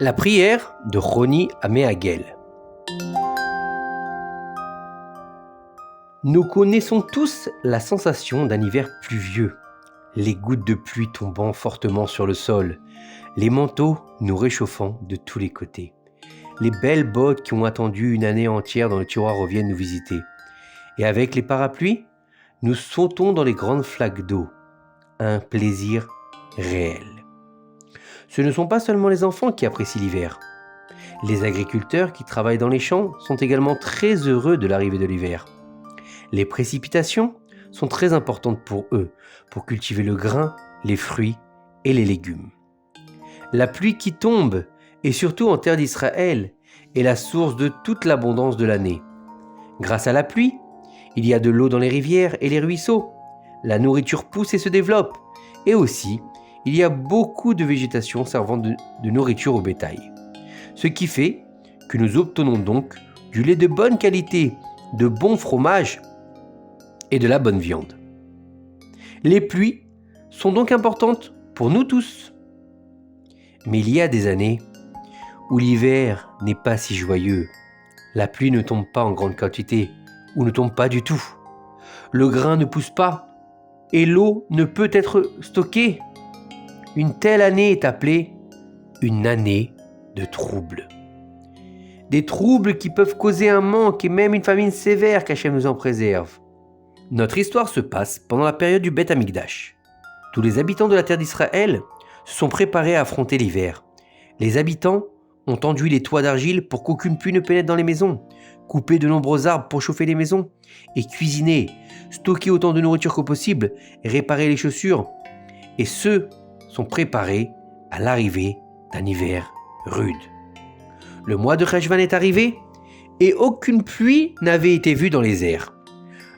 La prière de Roni Améagel. Nous connaissons tous la sensation d'un hiver pluvieux. Les gouttes de pluie tombant fortement sur le sol, les manteaux nous réchauffant de tous les côtés. Les belles bottes qui ont attendu une année entière dans le tiroir reviennent nous visiter. Et avec les parapluies, nous sautons dans les grandes flaques d'eau. Un plaisir réel. Ce ne sont pas seulement les enfants qui apprécient l'hiver. Les agriculteurs qui travaillent dans les champs sont également très heureux de l'arrivée de l'hiver. Les précipitations sont très importantes pour eux, pour cultiver le grain, les fruits et les légumes. La pluie qui tombe, et surtout en terre d'Israël, est la source de toute l'abondance de l'année. Grâce à la pluie, il y a de l'eau dans les rivières et les ruisseaux. La nourriture pousse et se développe. Et aussi, il y a beaucoup de végétation servant de nourriture au bétail. Ce qui fait que nous obtenons donc du lait de bonne qualité, de bons fromages et de la bonne viande. Les pluies sont donc importantes pour nous tous. Mais il y a des années où l'hiver n'est pas si joyeux. La pluie ne tombe pas en grande quantité ou ne tombe pas du tout. Le grain ne pousse pas et l'eau ne peut être stockée. Une telle année est appelée une année de troubles. Des troubles qui peuvent causer un manque et même une famine sévère qu'Hachem nous en préserve. Notre histoire se passe pendant la période du Beth Amikdash. Tous les habitants de la terre d'Israël se sont préparés à affronter l'hiver. Les habitants ont enduit les toits d'argile pour qu'aucune pluie ne pénètre dans les maisons, coupé de nombreux arbres pour chauffer les maisons, et cuisiné, stocké autant de nourriture que possible, et réparé les chaussures. Et ceux sont préparés à l'arrivée d'un hiver rude. Le mois de Cheshvan est arrivé et aucune pluie n'avait été vue dans les airs.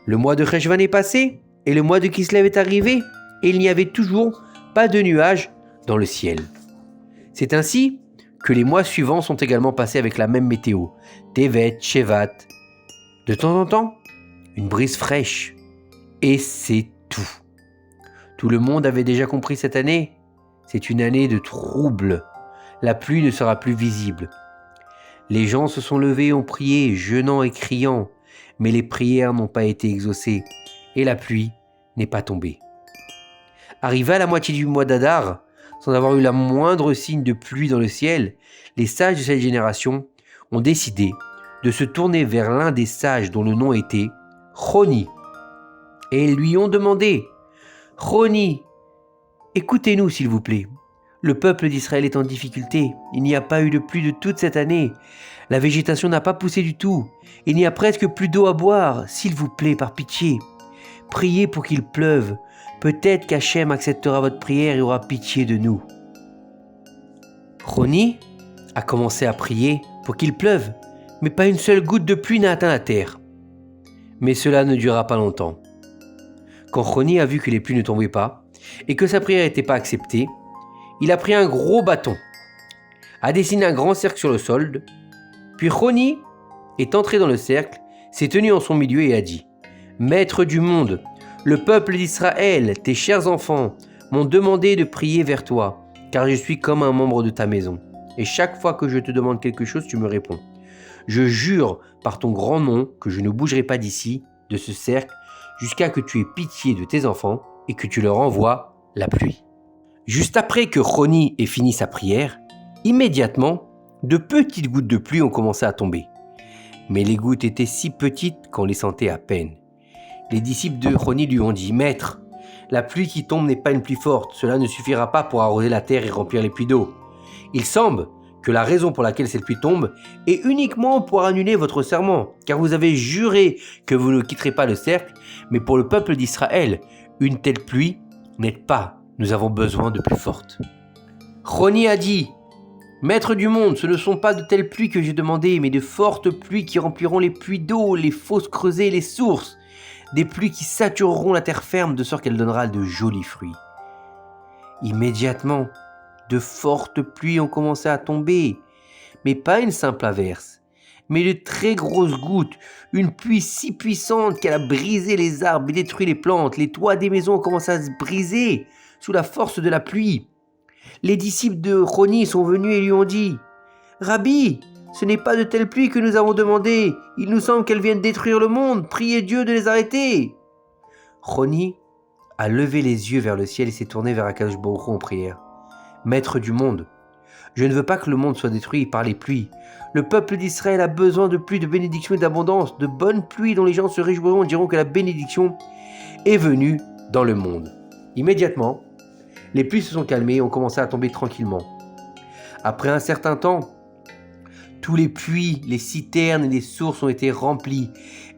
Le mois de Cheshvan est passé et le mois de Kislev est arrivé et il n'y avait toujours pas de nuages dans le ciel. C'est ainsi que les mois suivants sont également passés avec la même météo, Tevet, Shevat. De temps en temps, une brise fraîche. Et c'est tout. Tout le monde avait déjà compris cette année. C'est une année de troubles. La pluie ne sera plus visible. Les gens se sont levés et ont prié, jeûnant et criant, mais les prières n'ont pas été exaucées et la pluie n'est pas tombée. Arrivé à la moitié du mois d'Adar, sans avoir eu la moindre signe de pluie dans le ciel, les sages de cette génération ont décidé de se tourner vers l'un des sages dont le nom était Roni. Et ils lui ont demandé « Roni, écoutez-nous s'il vous plaît. Le peuple d'Israël est en difficulté. Il n'y a pas eu de pluie de toute cette année. La végétation n'a pas poussé du tout. Il n'y a presque plus d'eau à boire. S'il vous plaît, par pitié, priez pour qu'il pleuve. Peut-être qu'Hachem acceptera votre prière et aura pitié de nous. » Roni a commencé à prier pour qu'il pleuve, mais pas une seule goutte de pluie n'a atteint la terre. Mais cela ne dura pas longtemps. Quand Roni a vu que les pluies ne tombaient pas et que sa prière n'était pas acceptée, il a pris un gros bâton, a dessiné un grand cercle sur le sol, puis Roni est entré dans le cercle, s'est tenu en son milieu et a dit « Maître du monde, le peuple d'Israël, tes chers enfants, m'ont demandé de prier vers toi, car je suis comme un membre de ta maison. Et chaque fois que je te demande quelque chose, tu me réponds. Je jure par ton grand nom que je ne bougerai pas d'ici, de ce cercle, jusqu'à que tu aies pitié de tes enfants et que tu leur envoies la pluie. » Juste après que Roni ait fini sa prière, immédiatement, de petites gouttes de pluie ont commencé à tomber. Mais les gouttes étaient si petites qu'on les sentait à peine. Les disciples de Roni lui ont dit « Maître, la pluie qui tombe n'est pas une pluie forte, cela ne suffira pas pour arroser la terre et remplir les puits d'eau. Il semble que la raison pour laquelle cette pluie tombe est uniquement pour annuler votre serment, car vous avez juré que vous ne quitterez pas le cercle, mais pour le peuple d'Israël, une telle pluie n'aide pas. Nous avons besoin de plus fortes. » Roni a dit « Maître du monde, ce ne sont pas de telles pluies que j'ai demandé, mais de fortes pluies qui rempliront les puits d'eau, les fosses creusées et les sources. Des pluies qui satureront la terre ferme de sorte qu'elle donnera de jolis fruits. » Immédiatement, de fortes pluies ont commencé à tomber, mais pas une simple averse, mais de très grosses gouttes, une pluie si puissante qu'elle a brisé les arbres et détruit les plantes. Les toits des maisons ont commencé à se briser sous la force de la pluie. Les disciples de Roni sont venus et lui ont dit Rabbi, ce n'est pas de telles pluies que nous avons demandé. Il nous semble qu'elles viennent détruire le monde. Priez Dieu de les arrêter. Roni a levé les yeux vers le ciel et s'est tourné vers Akadosh Baruch Hu en prière. Maître du monde, je ne veux pas que le monde soit détruit par les pluies. Le peuple d'Israël a besoin de pluie, de bénédiction et d'abondance, de bonnes pluies dont les gens se réjouiront et diront que la bénédiction est venue dans le monde. Immédiatement, les pluies se sont calmées et ont commencé à tomber tranquillement. Après un certain temps, tous les puits, les citernes et les sources ont été remplis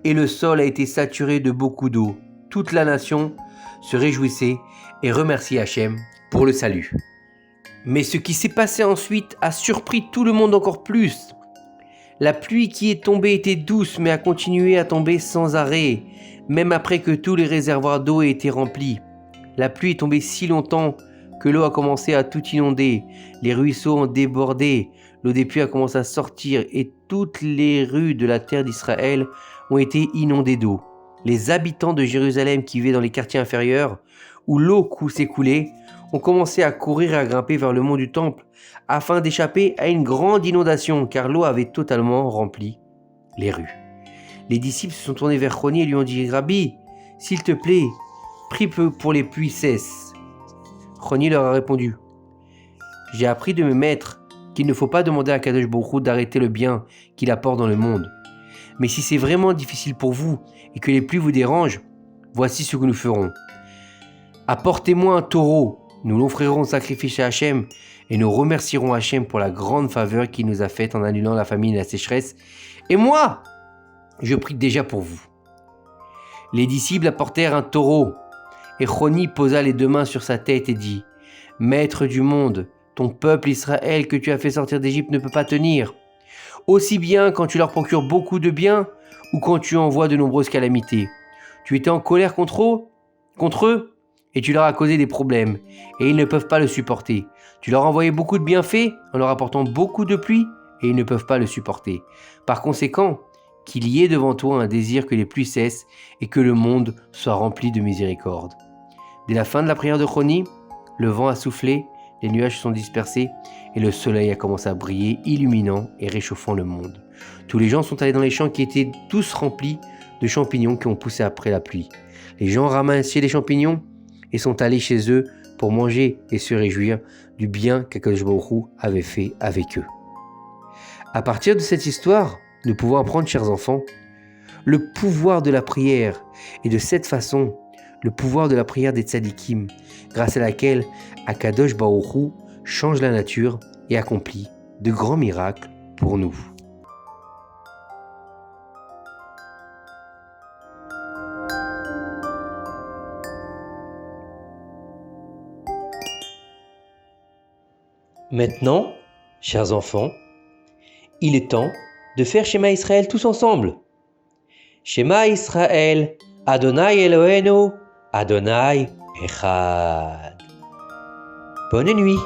et le sol a été saturé de beaucoup d'eau. Toute la nation se réjouissait et remerciait Hachem pour le salut. Mais ce qui s'est passé ensuite a surpris tout le monde encore plus. La pluie qui est tombée était douce mais a continué à tomber sans arrêt, même après que tous les réservoirs d'eau aient été remplis. La pluie est tombée si longtemps que l'eau a commencé à tout inonder, les ruisseaux ont débordé, l'eau des pluies a commencé à sortir et toutes les rues de la terre d'Israël ont été inondées d'eau. Les habitants de Jérusalem qui vivaient dans les quartiers inférieurs, où l'eau s'écoulait, ont commencé à courir et à grimper vers le mont du Temple afin d'échapper à une grande inondation car l'eau avait totalement rempli les rues. Les disciples se sont tournés vers Roni et lui ont dit « Rabbi, s'il te plaît, prie pour les pluies cessent. » Roni leur a répondu « J'ai appris de mes maîtres qu'il ne faut pas demander à Kadosh Baruch Hu d'arrêter le bien qu'il apporte dans le monde. Mais si c'est vraiment difficile pour vous et que les pluies vous dérangent, voici ce que nous ferons. Apportez-moi un taureau, nous l'offrirons en sacrifice à Hachem et nous remercierons Hachem pour la grande faveur qu'il nous a faite en annulant la famine et la sécheresse. Et moi, je prie déjà pour vous. » Les disciples apportèrent un taureau et Roni posa les deux mains sur sa tête et dit « Maître du monde, ton peuple Israël que tu as fait sortir d'Égypte ne peut pas tenir. Aussi bien quand tu leur procures beaucoup de biens ou quand tu envoies de nombreuses calamités. Tu étais en colère contre eux et tu leur as causé des problèmes et ils ne peuvent pas le supporter. Tu leur as envoyé beaucoup de bienfaits en leur apportant beaucoup de pluie et ils ne peuvent pas le supporter. Par conséquent, qu'il y ait devant toi un désir que les pluies cessent et que le monde soit rempli de miséricorde. » Dès la fin de la prière de Roni, le vent a soufflé, les nuages se sont dispersés et le soleil a commencé à briller, illuminant et réchauffant le monde. Tous les gens sont allés dans les champs qui étaient tous remplis de champignons qui ont poussé après la pluie. Les gens ramassaient les champignons et sont allés chez eux pour manger et se réjouir du bien qu'Akadosh Baruch Hu avait fait avec eux. À partir de cette histoire, nous pouvons apprendre, chers enfants, le pouvoir de la prière et de cette façon, le pouvoir de la prière des tzadikim, grâce à laquelle Akadosh Baruch Hu change la nature et accomplit de grands miracles pour nous. Maintenant, chers enfants, il est temps de faire Shema Israël tous ensemble. Shema Israël, Adonai Eloheinu, Adonai Echad. Bonne nuit.